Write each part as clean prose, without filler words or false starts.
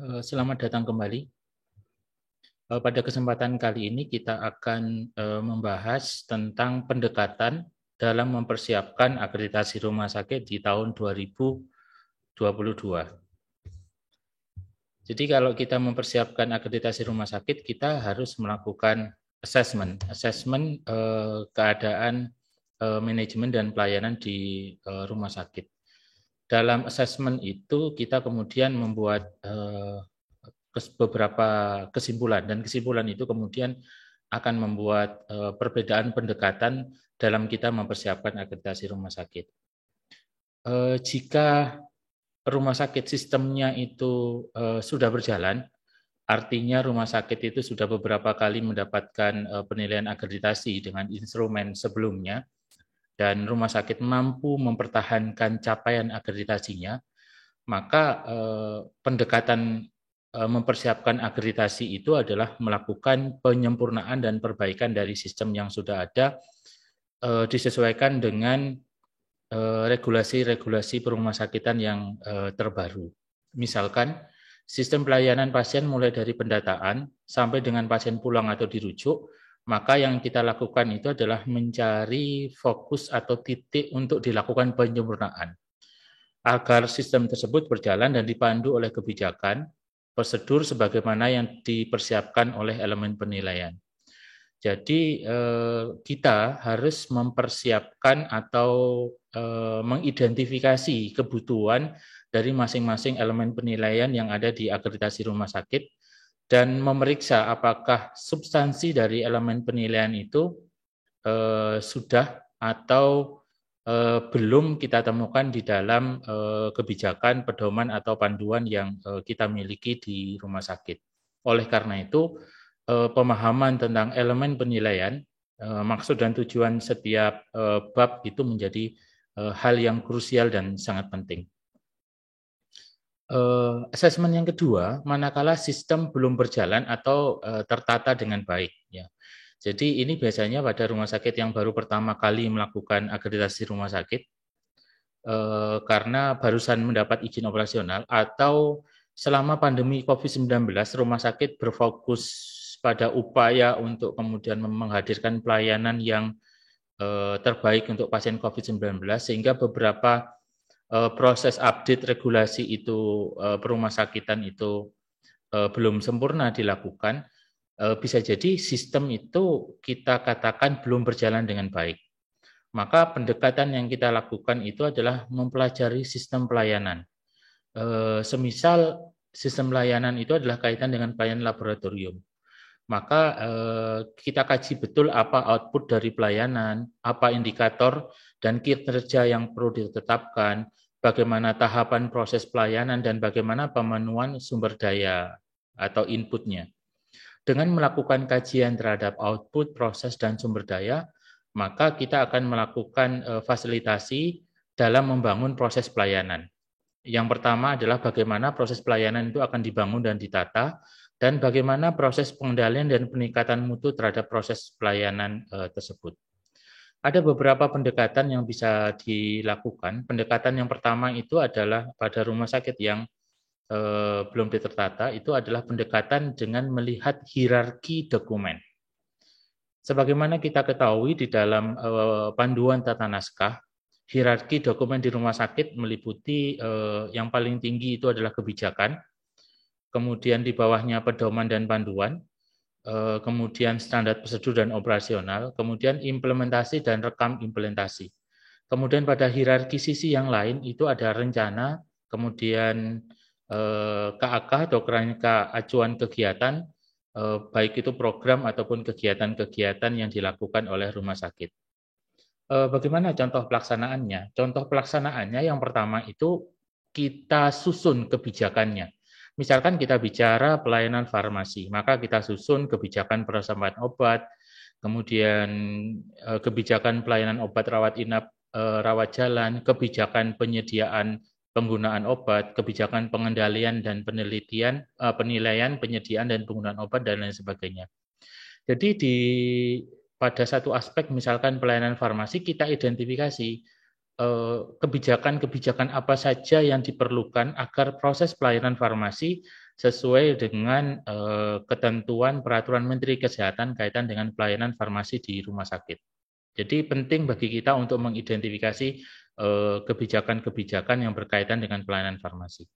Selamat datang kembali. Pada kesempatan kali ini kita akan membahas tentang pendekatan dalam mempersiapkan akreditasi rumah sakit di tahun 2022. Jadi kalau kita mempersiapkan akreditasi rumah sakit, kita harus melakukan assessment keadaan manajemen dan pelayanan di rumah sakit. Dalam assessment itu kita kemudian membuat beberapa kesimpulan, dan kesimpulan itu kemudian akan membuat perbedaan pendekatan dalam kita mempersiapkan akreditasi rumah sakit. Jika rumah sakit sistemnya itu sudah berjalan, artinya rumah sakit itu sudah beberapa kali mendapatkan penilaian akreditasi dengan instrumen sebelumnya, dan rumah sakit mampu mempertahankan capaian akreditasinya, maka pendekatan mempersiapkan akreditasi itu adalah melakukan penyempurnaan dan perbaikan dari sistem yang sudah ada, disesuaikan dengan regulasi-regulasi perumahsakitan yang terbaru. Misalkan, sistem pelayanan pasien mulai dari pendataan sampai dengan pasien pulang atau dirujuk, maka yang kita lakukan itu adalah mencari fokus atau titik untuk dilakukan penyempurnaan. Agar sistem tersebut berjalan dan dipandu oleh kebijakan, prosedur sebagaimana yang dipersiapkan oleh elemen penilaian. Jadi kita harus mempersiapkan atau mengidentifikasi kebutuhan dari masing-masing elemen penilaian yang ada di akreditasi rumah sakit dan memeriksa apakah substansi dari elemen penilaian itu sudah atau belum kita temukan di dalam kebijakan, pedoman, atau panduan yang kita miliki di rumah sakit. Oleh karena itu, pemahaman tentang elemen penilaian, maksud dan tujuan setiap bab itu menjadi hal yang krusial dan sangat penting. Asesmen yang kedua, manakala sistem belum berjalan atau tertata dengan baik. Ya. Jadi ini biasanya pada rumah sakit yang baru pertama kali melakukan akreditasi rumah sakit, karena barusan mendapat izin operasional, atau selama pandemi COVID-19 rumah sakit berfokus pada upaya untuk kemudian menghadirkan pelayanan yang terbaik untuk pasien COVID-19, sehingga beberapa proses update regulasi itu perumahsakitan itu belum sempurna dilakukan. Bisa jadi sistem itu kita katakan belum berjalan dengan baik. Maka pendekatan yang kita lakukan itu adalah mempelajari sistem pelayanan. Semisal sistem pelayanan itu adalah kaitan dengan pelayanan laboratorium. Maka kita kaji betul apa output dari pelayanan, apa indikator dan kinerja yang perlu ditetapkan, bagaimana tahapan proses pelayanan, dan bagaimana pemenuhan sumber daya atau inputnya. Dengan melakukan kajian terhadap output, proses, dan sumber daya, maka kita akan melakukan fasilitasi dalam membangun proses pelayanan. Yang pertama adalah bagaimana proses pelayanan itu akan dibangun dan ditata, dan bagaimana proses pengendalian dan peningkatan mutu terhadap proses pelayanan tersebut. Ada beberapa pendekatan yang bisa dilakukan. Pendekatan yang pertama itu adalah pada rumah sakit yang belum ditertata, itu adalah pendekatan dengan melihat hierarki dokumen. Sebagaimana kita ketahui di dalam panduan tata naskah, hierarki dokumen di rumah sakit meliputi yang paling tinggi itu adalah kebijakan, kemudian di bawahnya pedoman dan panduan, kemudian standar prosedur dan operasional, kemudian implementasi dan rekam implementasi. Kemudian pada hierarki sisi yang lain itu ada rencana, kemudian KAK atau kerangka acuan kegiatan, baik itu program ataupun kegiatan-kegiatan yang dilakukan oleh rumah sakit. Bagaimana contoh pelaksanaannya? Contoh pelaksanaannya yang pertama itu kita susun kebijakannya. Misalkan kita bicara pelayanan farmasi, maka kita susun kebijakan persamaan obat, kemudian kebijakan pelayanan obat rawat inap, rawat jalan, kebijakan penyediaan penggunaan obat, kebijakan pengendalian dan penelitian, penilaian, penyediaan dan penggunaan obat, dan lain sebagainya. Jadi pada satu aspek, misalkan pelayanan farmasi, kita identifikasi kebijakan-kebijakan apa saja yang diperlukan agar proses pelayanan farmasi sesuai dengan ketentuan peraturan Menteri Kesehatan kaitan dengan pelayanan farmasi di rumah sakit. Jadi penting bagi kita untuk mengidentifikasi kebijakan-kebijakan yang berkaitan dengan pelayanan farmasi.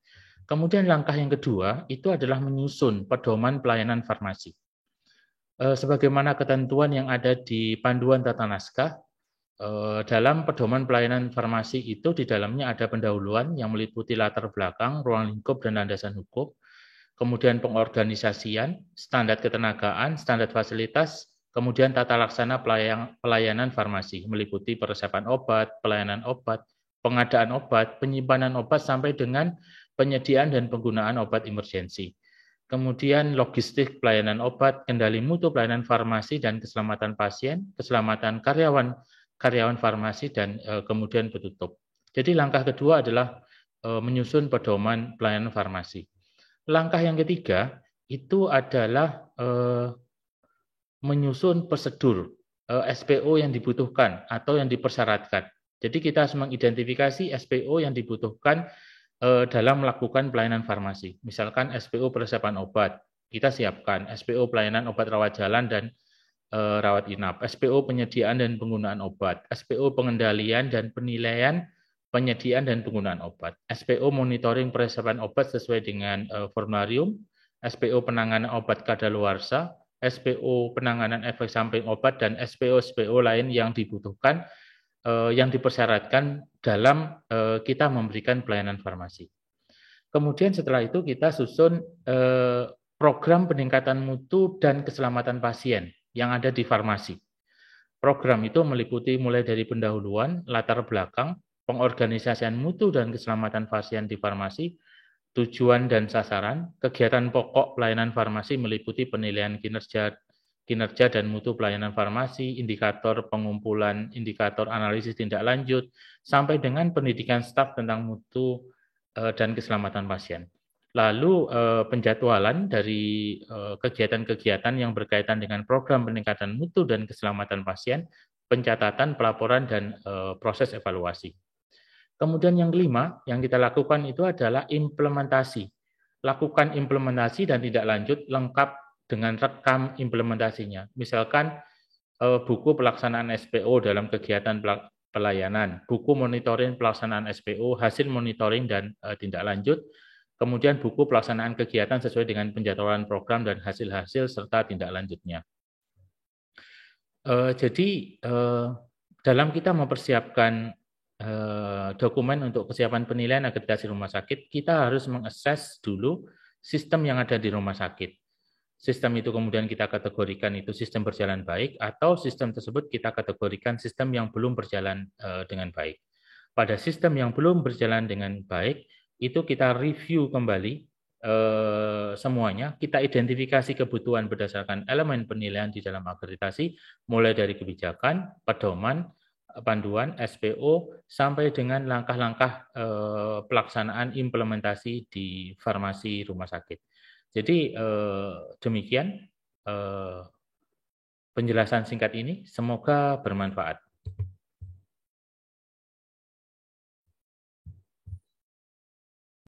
Kemudian langkah yang kedua itu adalah menyusun pedoman pelayanan farmasi. Sebagaimana ketentuan yang ada di panduan tata naskah, dalam pedoman pelayanan farmasi itu di dalamnya ada pendahuluan yang meliputi latar belakang, ruang lingkup, dan landasan hukum, kemudian pengorganisasian, standar ketenagaan, standar fasilitas, kemudian tata laksana pelayanan farmasi, meliputi peresepan obat, pelayanan obat, pengadaan obat, penyimpanan obat, sampai dengan penyediaan dan penggunaan obat emergensi. Kemudian logistik pelayanan obat, kendali mutu pelayanan farmasi dan keselamatan pasien, keselamatan karyawan farmasi, dan kemudian penutup. Jadi langkah kedua adalah menyusun pedoman pelayanan farmasi. Langkah yang ketiga itu adalah menyusun prosedur SPO yang dibutuhkan atau yang dipersyaratkan. Jadi kita harus mengidentifikasi SPO yang dibutuhkan dalam melakukan pelayanan farmasi. Misalkan SPO peresepan obat, kita siapkan. SPO pelayanan obat rawat jalan dan rawat inap, SPO penyediaan dan penggunaan obat, SPO pengendalian dan penilaian penyediaan dan penggunaan obat, SPO monitoring peresepan obat sesuai dengan formularium, SPO penanganan obat kadaluarsa, SPO penanganan efek samping obat, dan SPO-SPO lain yang dibutuhkan, yang dipersyaratkan dalam kita memberikan pelayanan farmasi. Kemudian setelah itu kita susun program peningkatan mutu dan keselamatan pasien yang ada di farmasi. Program itu meliputi mulai dari pendahuluan, latar belakang, pengorganisasian mutu dan keselamatan pasien di farmasi, tujuan dan sasaran, kegiatan pokok pelayanan farmasi meliputi penilaian kinerja dan mutu pelayanan farmasi, indikator pengumpulan, indikator analisis tindak lanjut, sampai dengan pendidikan staf tentang mutu dan keselamatan pasien. Lalu penjadwalan dari kegiatan-kegiatan yang berkaitan dengan program peningkatan mutu dan keselamatan pasien, pencatatan, pelaporan, dan proses evaluasi. Kemudian yang kelima yang kita lakukan itu adalah implementasi. Lakukan implementasi dan tindak lanjut lengkap dengan rekam implementasinya. Misalkan buku pelaksanaan SPO dalam kegiatan pelayanan, buku monitoring pelaksanaan SPO, hasil monitoring dan tindak lanjut, kemudian buku pelaksanaan kegiatan sesuai dengan penjadwalan program dan hasil-hasil serta tindak lanjutnya. Jadi dalam kita mempersiapkan dokumen untuk kesiapan penilaian akreditasi rumah sakit, kita harus mengakses dulu sistem yang ada di rumah sakit. Sistem itu kemudian kita kategorikan itu sistem berjalan baik, atau sistem tersebut kita kategorikan sistem yang belum berjalan dengan baik. Pada sistem yang belum berjalan dengan baik, itu kita review kembali semuanya, kita identifikasi kebutuhan berdasarkan elemen penilaian di dalam akreditasi, mulai dari kebijakan, pedoman, panduan, SPO, sampai dengan langkah-langkah pelaksanaan implementasi di farmasi rumah sakit. Jadi demikian penjelasan singkat ini, semoga bermanfaat.